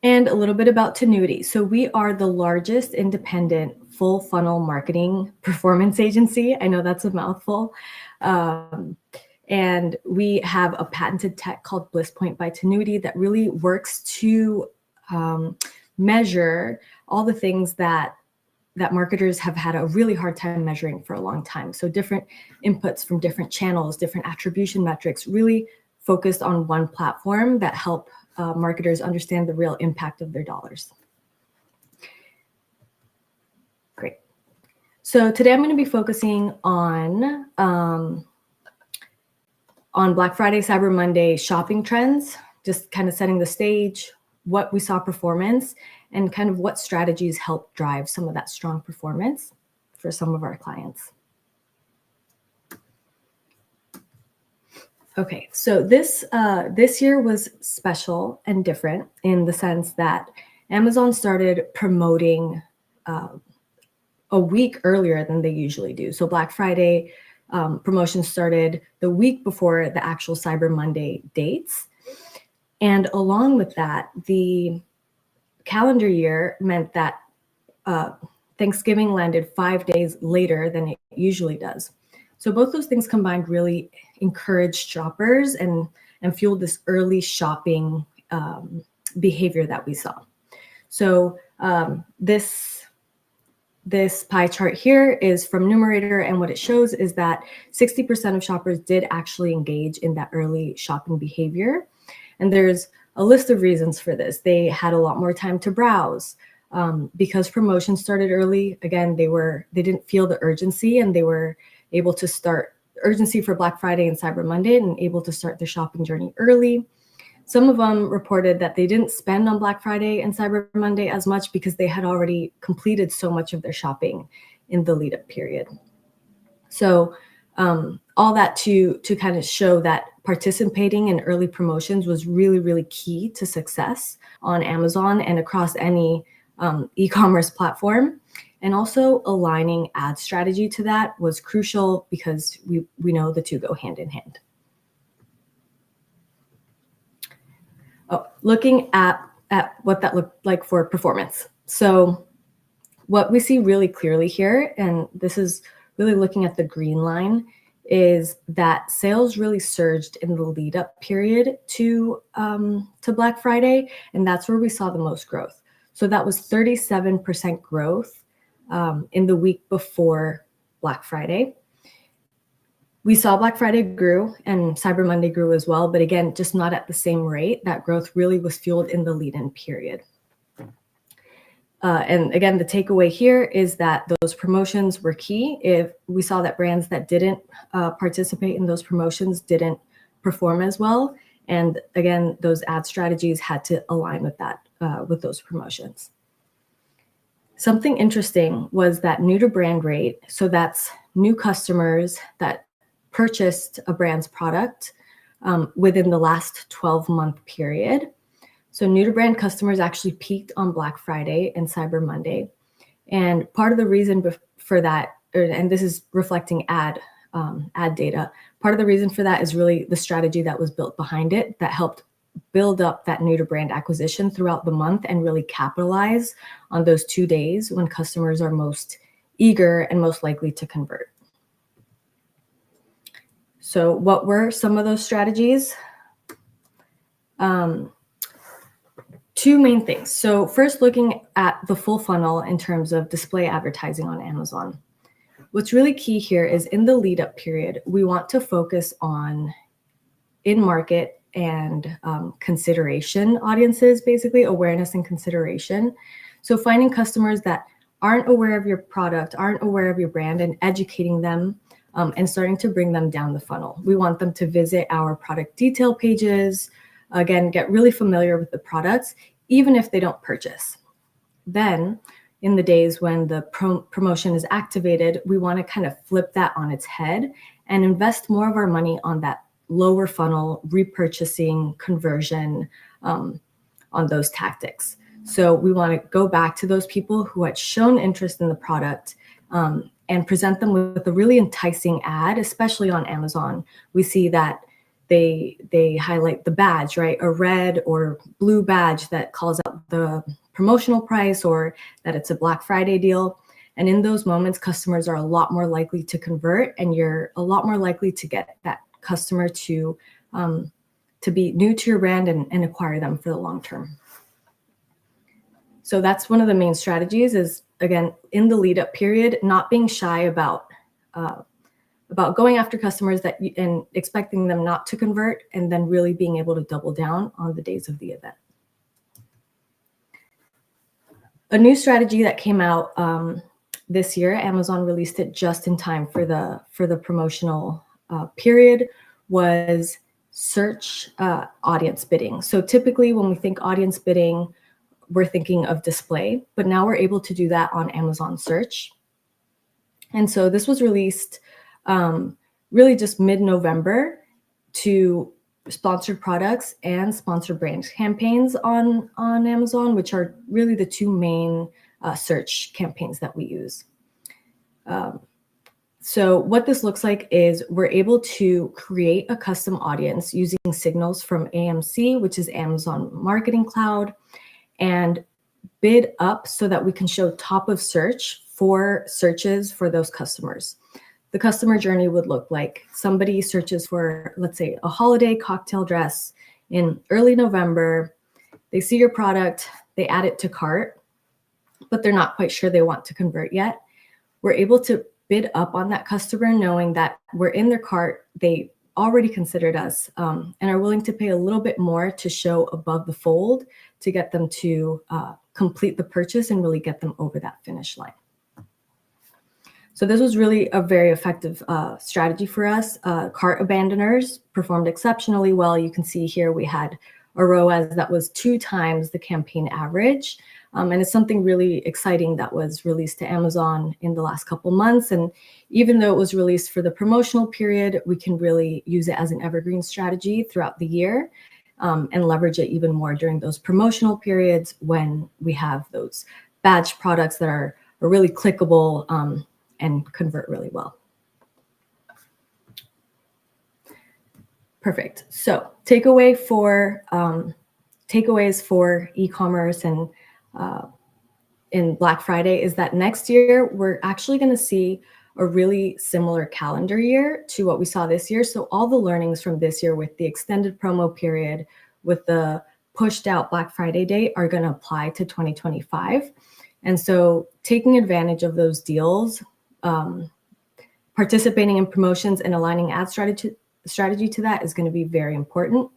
S4: And a little bit about Tinuiti. So we are the largest independent full funnel marketing performance agency. I know that's a mouthful. And we have a patented tech called BlissPoint by Tinuiti that really works to measure all the things that marketers have had a really hard time measuring for a long time. So different inputs from different channels, different attribution metrics, really focused on one platform that help marketers understand the real impact of their dollars. Great. So today I'm going to be focusing on Black Friday, Cyber Monday shopping trends, just kind of setting the stage, what we saw performance, and kind of what strategies help drive some of that strong performance for some of our clients. Okay, so this year was special and different in the sense that Amazon started promoting a week earlier than they usually do. So Black Friday promotions started the week before the actual Cyber Monday dates. And along with that, the calendar year meant that Thanksgiving landed 5 days later than it usually does. So both those things combined really encouraged shoppers and fueled this early shopping behavior that we saw. So this pie chart here is from Numerator, and what it shows is that 60% of shoppers did actually engage in that early shopping behavior. And there's a list of reasons for this. They had a lot more time to browse because promotions started early. Again, they didn't feel the urgency, and they were able to start urgency for Black Friday and Cyber Monday and able to start their shopping journey early. Some of them reported that they didn't spend on Black Friday and Cyber Monday as much because they had already completed so much of their shopping in the lead up period. So all that to kind of show that participating in early promotions was really, really key to success on Amazon and across any e-commerce platform. And also aligning ad strategy to that was crucial because we know the two go hand in hand. Oh, looking at what that looked like for performance. So what we see really clearly here, and this is really looking at the green line, is that sales really surged in the lead up period to Black Friday. And that's where we saw the most growth. So that was 37% growth in the week before Black Friday. We saw Black Friday grew and Cyber Monday grew as well, but again, just not at the same rate. That growth really was fueled in the lead-in period. And again, the takeaway here is that those promotions were key. If we saw that brands that didn't participate in those promotions didn't perform as well. And again, those ad strategies had to align with that, with those promotions. Something interesting was that new to brand rate. So that's new customers that purchased a brand's product within the last 12-month period. So new to brand customers actually peaked on Black Friday and Cyber Monday. And part of the reason for that, and this is reflecting ad data, part of the reason for that is really the strategy that was built behind it that helped build up that new to brand acquisition throughout the month and really capitalize on those 2 days when customers are most eager and most likely to convert. So what were some of those strategies? Two main things. So first, looking at the full funnel in terms of display advertising on Amazon. What's really key here is in the lead up period, we want to focus on in-market and consideration audiences, basically awareness and consideration. So finding customers that aren't aware of your product, aren't aware of your brand, and educating them and starting to bring them down the funnel. We want them to visit our product detail pages, again, get really familiar with the products, even if they don't purchase. Then in the days when the promotion is activated, we want to kind of flip that on its head and invest more of our money on that lower funnel repurchasing conversion on those tactics. So we want to go back to those people who had shown interest in the product and present them with a really enticing ad, especially on Amazon. We see that they highlight the badge, right? A red or blue badge that calls out the promotional price or that it's a Black Friday deal. And in those moments, customers are a lot more likely to convert, and you're a lot more likely to get that customer to be new to your brand and acquire them for the long term. So that's one of the main strategies is, again, in the lead up period, not being shy about going after customers and expecting them not to convert, and then really being able to double down on the days of the event. A new strategy that came out this year, Amazon released it just in time for the promotional period, was search audience bidding. So typically when we think audience bidding, we're thinking of display, but now we're able to do that on Amazon search. And so this was released really just mid-November to sponsored products and sponsored brand campaigns on Amazon, which are really the two main search campaigns that we use. So what this looks like is we're able to create a custom audience using signals from AMC, which is Amazon Marketing Cloud, and bid up so that we can show top of search for searches for those customers. The customer journey would look like somebody searches for, let's say, a holiday cocktail dress in early November. They see your product, they add it to cart, but they're not quite sure they want to convert yet. We're able to bid up on that customer knowing that we're in their cart, they already considered us, and are willing to pay a little bit more to show above the fold to get them to complete the purchase and really get them over that finish line. So this was really a very effective strategy for us. Cart abandoners performed exceptionally well. You can see here we had a ROAS that was 2 times the campaign average. And it's something really exciting that was released to Amazon in the last couple months. And even though it was released for the promotional period, we can really use it as an evergreen strategy throughout the year and leverage it even more during those promotional periods when we have those badge products that are really clickable and convert really well. Perfect. So takeaways for e-commerce and in Black Friday is that next year we're actually going to see a really similar calendar year to what we saw this year. So all the learnings from this year with the extended promo period, with the pushed out Black Friday date, are going to apply to 2025. And so taking advantage of those deals, participating in promotions and aligning ad strategy to that is going to be very important.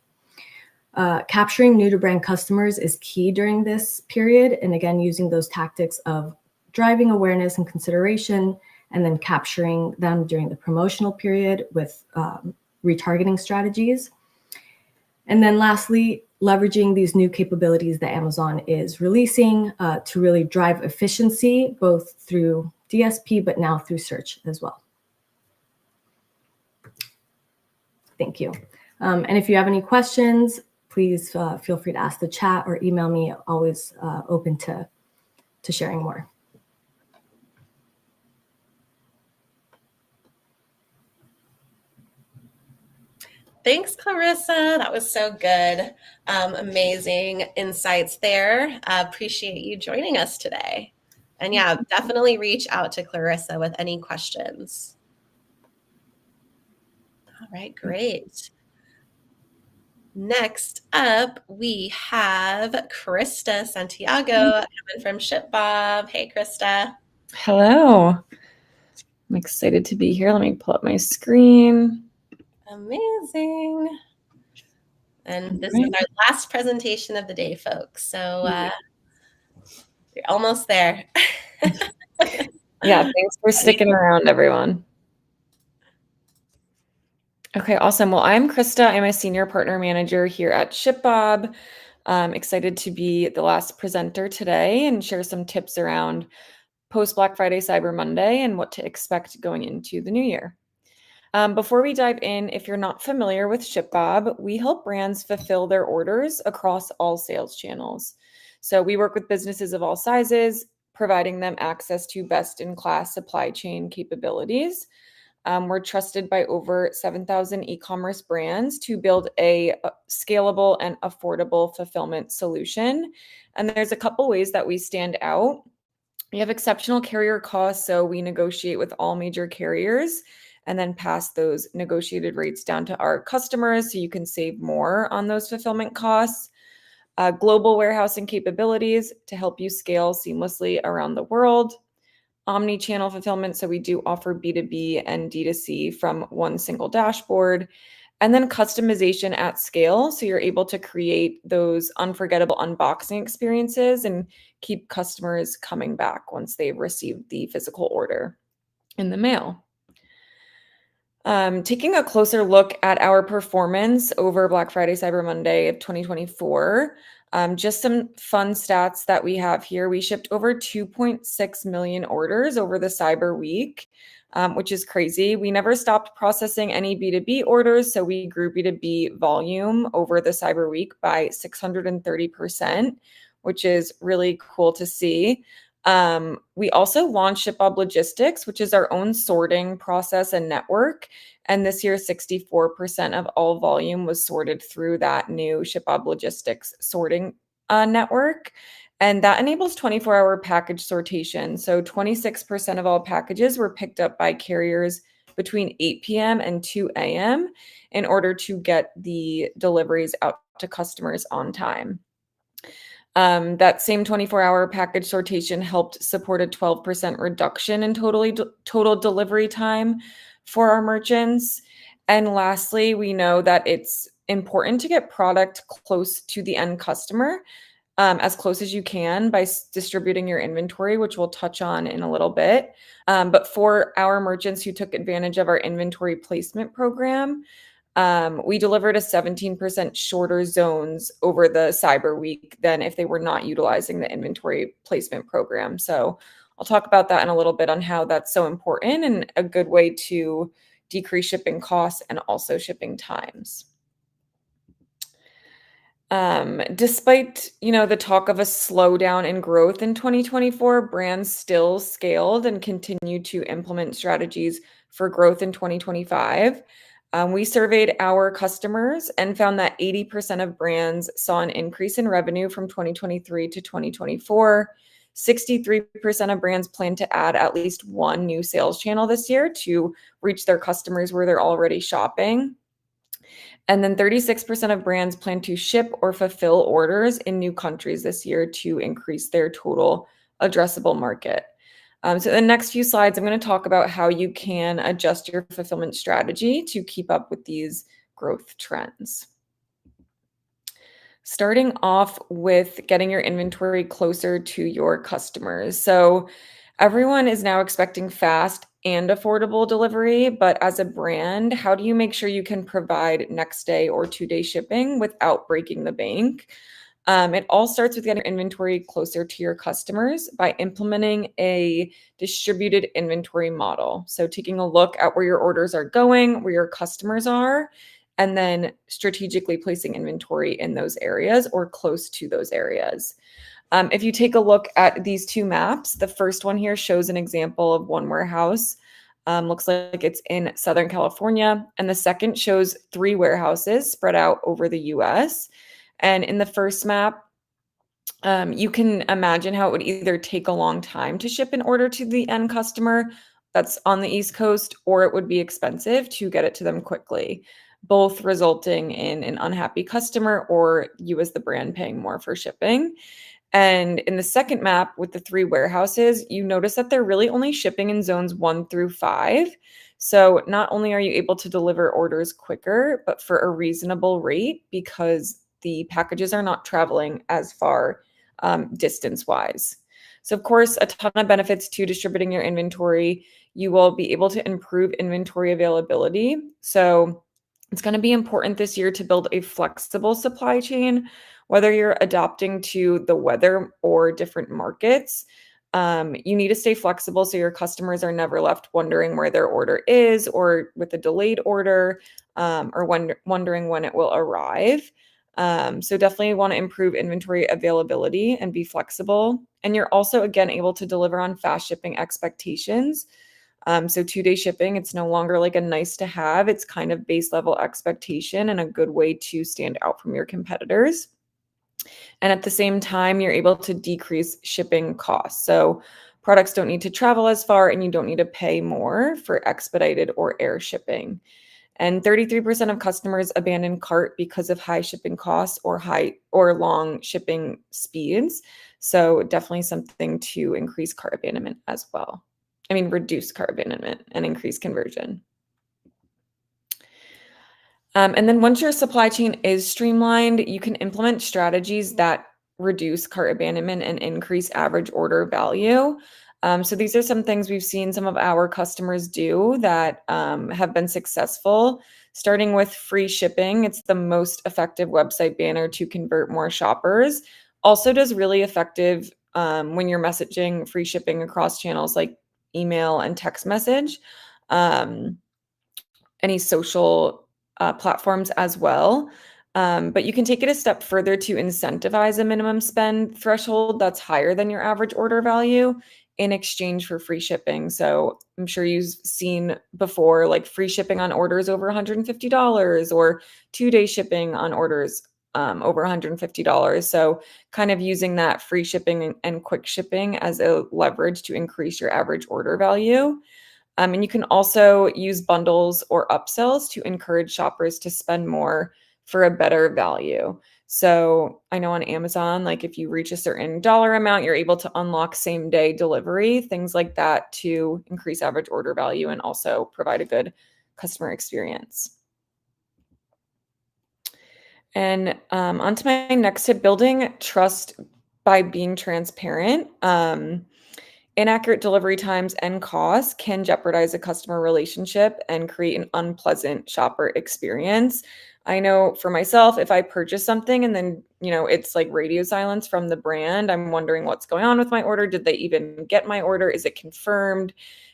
S4: Capturing new to brand customers is key during this period. And again, using those tactics of driving awareness and consideration, and then capturing them during the promotional period with retargeting strategies. And then lastly, leveraging these new capabilities that Amazon is releasing to really drive efficiency, both through DSP, but now through search as well. Thank you. And if you have any questions, please feel free to ask the chat or email me. Always open to sharing more.
S1: Thanks, Clarissa. That was so good. Amazing insights there. Appreciate you joining us today. And yeah, definitely reach out to Clarissa with any questions. All right, great. Next up, we have Krista Santiago coming from Shipbob. Hey, Krista.
S5: Hello. I'm excited to be here. Let me pull up my screen.
S1: Amazing. And this is our last presentation of the day, folks. So you're almost there.
S5: Yeah, thanks for sticking around, everyone. Okay, awesome. Well, I'm Krista. I'm a senior partner manager here at Shipbob. I'm excited to be the last presenter today and share some tips around post-Black Friday, Cyber Monday, and what to expect going into the new year. Before we dive in, if you're not familiar with Shipbob, we help brands fulfill their orders across all sales channels. So we work with businesses of all sizes, providing them access to best-in-class supply chain capabilities. We're trusted by over 7,000 e-commerce brands to build a scalable and affordable fulfillment solution. And there's a couple ways that we stand out. We have exceptional carrier costs, so we negotiate with all major carriers and then pass those negotiated rates down to our customers so you can save more on those fulfillment costs. Global warehousing capabilities to help you scale seamlessly around the world. Omni-channel fulfillment, so we do offer B2B and D2C from one single dashboard. And then customization at scale, so you're able to create those unforgettable unboxing experiences and keep customers coming back once they've received the physical order in the mail. Taking a closer look at our performance over Black Friday, Cyber Monday of 2024, just some fun stats that we have here. We shipped over 2.6 million orders over the Cyber Week, which is crazy. We never stopped processing any B2B orders, so we grew B2B volume over the Cyber Week by 630%, which is really cool to see. We also launched Shipbob Logistics, which is our own sorting process and network. And this year, 64% of all volume was sorted through that new Shipbob Logistics sorting network. And that enables 24-hour package sortation. So 26% of all packages were picked up by carriers between 8 p.m. and 2 a.m. in order to get the deliveries out to customers on time. That same 24-hour package sortation helped support a 12% reduction in total delivery time for our merchants. And lastly, we know that it's important to get product close to the end customer, as close as you can by distributing your inventory, which we'll touch on in a little bit. But for our merchants who took advantage of our inventory placement program, we delivered a 17% shorter zones over the Cyber Week than if they were not utilizing the inventory placement program. So I'll talk about that in a little bit on how that's so important and a good way to decrease shipping costs and also shipping times. Despite, the talk of a slowdown in growth in 2024, brands still scaled and continued to implement strategies for growth in 2025. We surveyed our customers and found that 80% of brands saw an increase in revenue from 2023 to 2024. 63% of brands plan to add at least one new sales channel this year to reach their customers where they're already shopping. And then 36% of brands plan to ship or fulfill orders in new countries this year to increase their total addressable market. So in the next few slides, I'm going to talk about how you can adjust your fulfillment strategy to keep up with these growth trends. Starting off with getting your inventory closer to your customers. So everyone is now expecting fast and affordable delivery, but as a brand, how do you make sure you can provide next day or 2-day shipping without breaking the bank? It all starts with getting your inventory closer to your customers by implementing a distributed inventory model. So taking a look at where your orders are going, where your customers are, and then strategically placing inventory in those areas or close to those areas. If you take a look at these two maps, the first one here shows an example of one warehouse. Looks like it's in Southern California. And the second shows 3 warehouses spread out over the US. And in the first map, you can imagine how it would either take a long time to ship an order to the end customer that's on the East Coast, or it would be expensive to get it to them quickly, both resulting in an unhappy customer or you as the brand paying more for shipping. And in the second map with the 3 warehouses, you notice that they're really only shipping in zones 1 through 5. So not only are you able to deliver orders quicker, but for a reasonable rate because the packages are not traveling as far distance-wise. So of course, a ton of benefits to distributing your inventory. You will be able to improve inventory availability. So it's going to be important this year to build a flexible supply chain, whether you're adapting to the weather or different markets. You need to stay flexible so your customers are never left wondering where their order is or with a delayed order or wondering when it will arrive. So definitely want to improve inventory availability and be flexible. And you're also, again, able to deliver on fast shipping expectations. So 2-day shipping, it's no longer like a nice to have. It's kind of base level expectation and a good way to stand out from your competitors. And at the same time, you're able to decrease shipping costs. So products don't need to travel as far and you don't need to pay more for expedited or air shipping. And 33% of customers abandon cart because of high shipping costs or long shipping speeds. So definitely something to increase cart abandonment as well. Reduce cart abandonment and increase conversion. And then once your supply chain is streamlined, you can implement strategies that reduce cart abandonment and increase average order value. So these are some things we've seen some of our customers do that have been successful, starting with free shipping. It's the most effective website banner to convert more shoppers. Also does really effective when you're messaging free shipping across channels like email and text message, any social platforms as well. But you can take it a step further to incentivize a minimum spend threshold that's higher than your average order value in exchange for free shipping. So I'm sure you've seen before, like free shipping on orders over $150 or 2-day shipping on orders over $150. So kind of using that free shipping and quick shipping as a leverage to increase your average order value. And you can also use bundles or upsells to encourage shoppers to spend more for a better value. So I know on Amazon, like if you reach a certain dollar amount, you're able to unlock same day delivery, things like that to increase average order value and also provide a good customer experience. And on to my next tip, building trust by being transparent. Inaccurate delivery times and costs can jeopardize a customer relationship and create an unpleasant shopper experience. I know for myself, if I purchase something and then, it's like radio silence from the brand, I'm wondering what's going on with my order. Did they even get my order? Is it confirmed?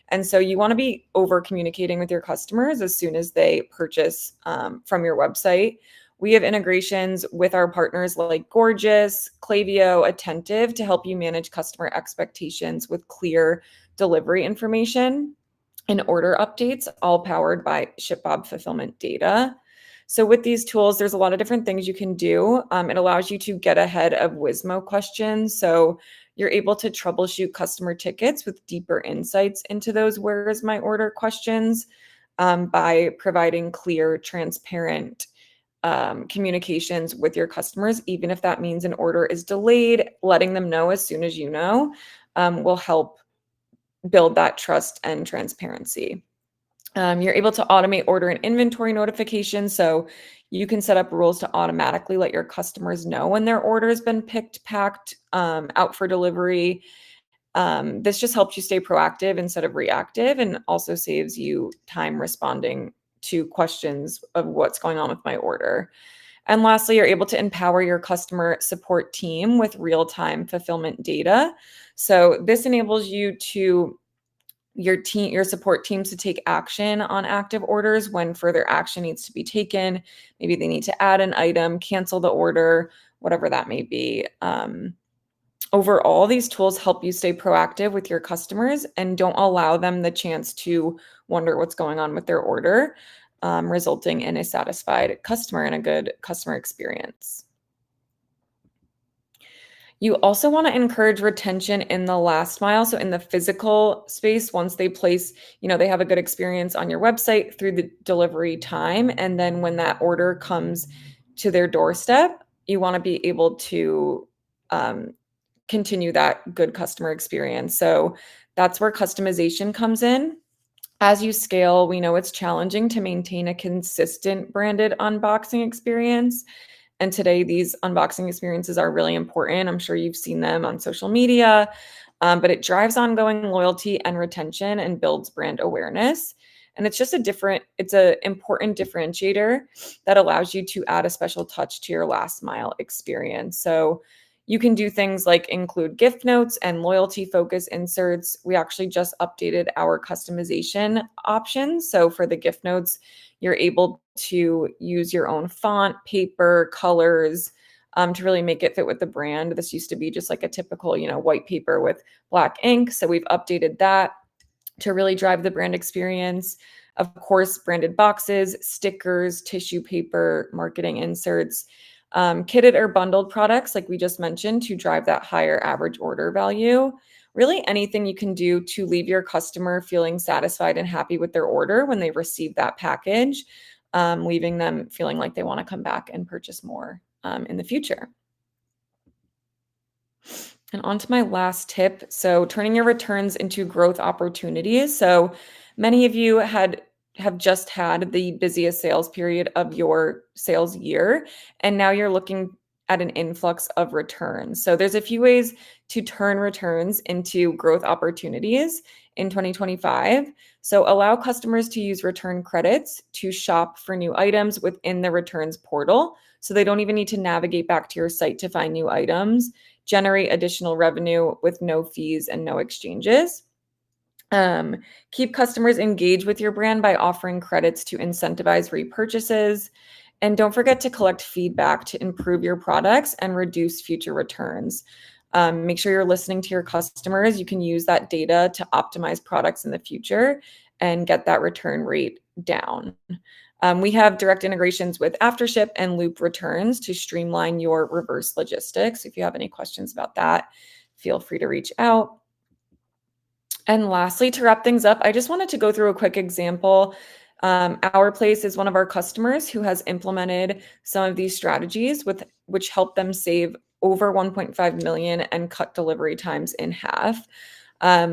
S5: And so you want to be over communicating with your customers as soon as they purchase from your website. We have integrations with our partners like Gorgias, Klaviyo, Attentive to help you manage customer expectations with clear delivery information and order updates, all powered by Shipbob fulfillment data. So with these tools, there's a lot of different things you can do. It allows you to get ahead of WSMO questions. So you're able to troubleshoot customer tickets with deeper insights into those where is my order questions by providing clear, transparent communications with your customers, even if that means an order is delayed. Letting them know as soon as you know will help build that trust and transparency. You're able to automate order and inventory notifications. So you can set up rules to automatically let your customers know when their order has been picked, packed, out for delivery. This just helps you stay proactive instead of reactive, and also saves you time responding to questions of what's going on with my order. And lastly, you're able to empower your customer support team with real-time fulfillment data. So this enables your support teams to take action on active orders when further action needs to be taken. Maybe they need to add an item, cancel the order, whatever that may be. Overall, these tools help you stay proactive with your customers and don't allow them the chance to wonder what's going on with their order, resulting in a satisfied customer and a good customer experience. You also want to encourage retention in the last mile. So in the physical space, once they place, they have a good experience on your website through the delivery time. And then when that order comes to their doorstep, you want to be able to continue that good customer experience. So that's where customization comes in. As you scale, we know it's challenging to maintain a consistent branded unboxing experience. And today, these unboxing experiences are really important. I'm sure you've seen them on social media, but it drives ongoing loyalty and retention and builds brand awareness. And it's just it's an important differentiator that allows you to add a special touch to your last mile experience. So you can do things like include gift notes and loyalty focus inserts. We actually just updated our customization options. So for the gift notes, you're able to use your own font, paper, colors, to really make it fit with the brand. This used to be just like a typical, white paper with black ink. So we've updated that to really drive the brand experience. Of course, branded boxes, stickers, tissue paper, marketing inserts, kitted or bundled products, like we just mentioned, to drive that higher average order value. Really anything you can do to leave your customer feeling satisfied and happy with their order when they receive that package, leaving them feeling like they want to come back and purchase more in the future. And on to my last tip. So turning your returns into growth opportunities. So many of you have just had the busiest sales period of your sales year, and now you're looking at an influx of returns. So there's a few ways to turn returns into growth opportunities in 2025. So allow customers to use return credits to shop for new items within the returns portal. So they don't even need to navigate back to your site to find new items. Generate additional revenue with no fees and no exchanges. Keep customers engaged with your brand by offering credits to incentivize repurchases. And don't forget to collect feedback to improve your products and reduce future returns. Make sure you're listening to your customers. You can use that data to optimize products in the future and get that return rate down. We have direct integrations with Aftership and Loop returns to streamline your reverse logistics. If you have any questions about that, feel free to reach out. And lastly, to wrap things up, I just wanted to go through a quick example. Our Place is one of our customers who has implemented some of these strategies which help them save over 1.5 million and cut delivery times in half.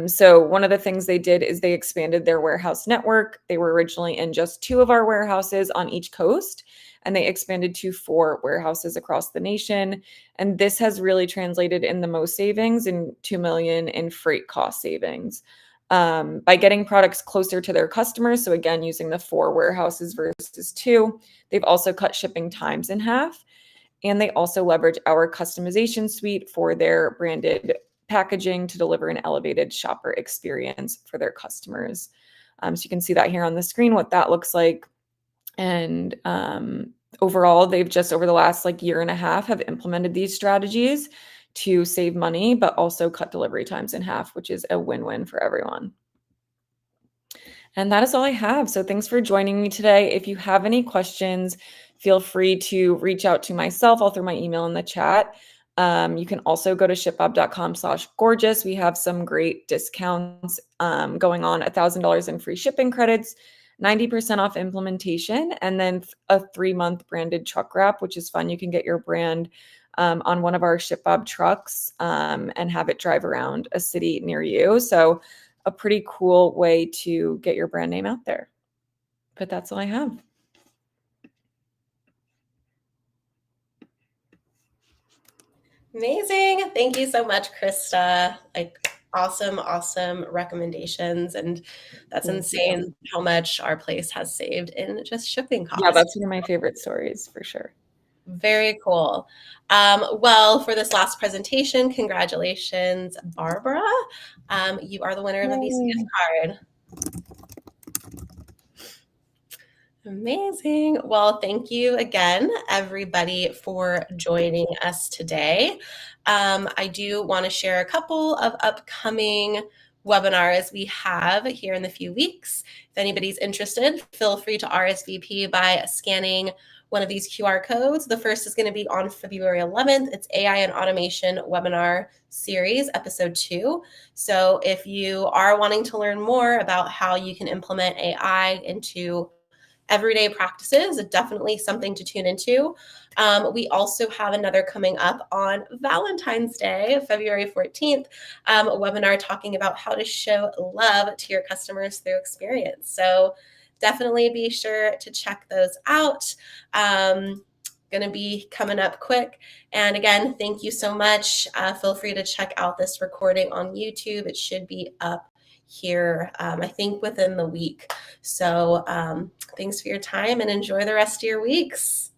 S5: So one of the things they did is they expanded their warehouse network. They were originally in just 2 of our warehouses on each coast, and they expanded to 4 warehouses across the nation. And this has really translated in the most savings, in 2 million in freight cost savings. By getting products closer to their customers, so again, using the 4 warehouses versus 2, they've also cut shipping times in half. And they also leverage our customization suite for their branded packaging to deliver an elevated shopper experience for their customers. So you can see that here on the screen, what that looks like. And overall, they've just over the last year and a half have implemented these strategies to save money, but also cut delivery times in half, which is a win-win for everyone. And that is all I have. So thanks for joining me today. If you have any questions, feel free to reach out to myself. I'll throw my email in the chat. You can also go to shipbob.com/gorgeous. We have some great discounts going on, $1,000 in free shipping credits, 90% off implementation, and then a 3-month branded truck wrap, which is fun. You can get your brand on one of our Shipbob trucks and have it drive around a city near you. So a pretty cool way to get your brand name out there. But that's all I have.
S1: Amazing. Thank you so much, Krista. Like, awesome recommendations. And that's insane how much our place has saved in just shipping costs.
S5: Yeah, that's one of my favorite stories for sure.
S1: Very cool. Well, for this last presentation, congratulations, Barbara. You are the winner of a Visa gift card. Amazing. Well, thank you again, everybody, for joining us today. I do want to share a couple of upcoming webinars we have here in the few weeks. If anybody's interested, feel free to RSVP by scanning one of these QR codes. The first is going to be on February 11th. It's AI and Automation Webinar Series, Episode 2. So if you are wanting to learn more about how you can implement AI into everyday practices, definitely something to tune into. We also have another coming up on Valentine's Day, February 14th, a webinar talking about how to show love to your customers through experience. So definitely be sure to check those out. Going to be coming up quick. And again, thank you so much. Feel free to check out this recording on YouTube. It should be up here, I think, within the week. So thanks for your time and enjoy the rest of your weeks.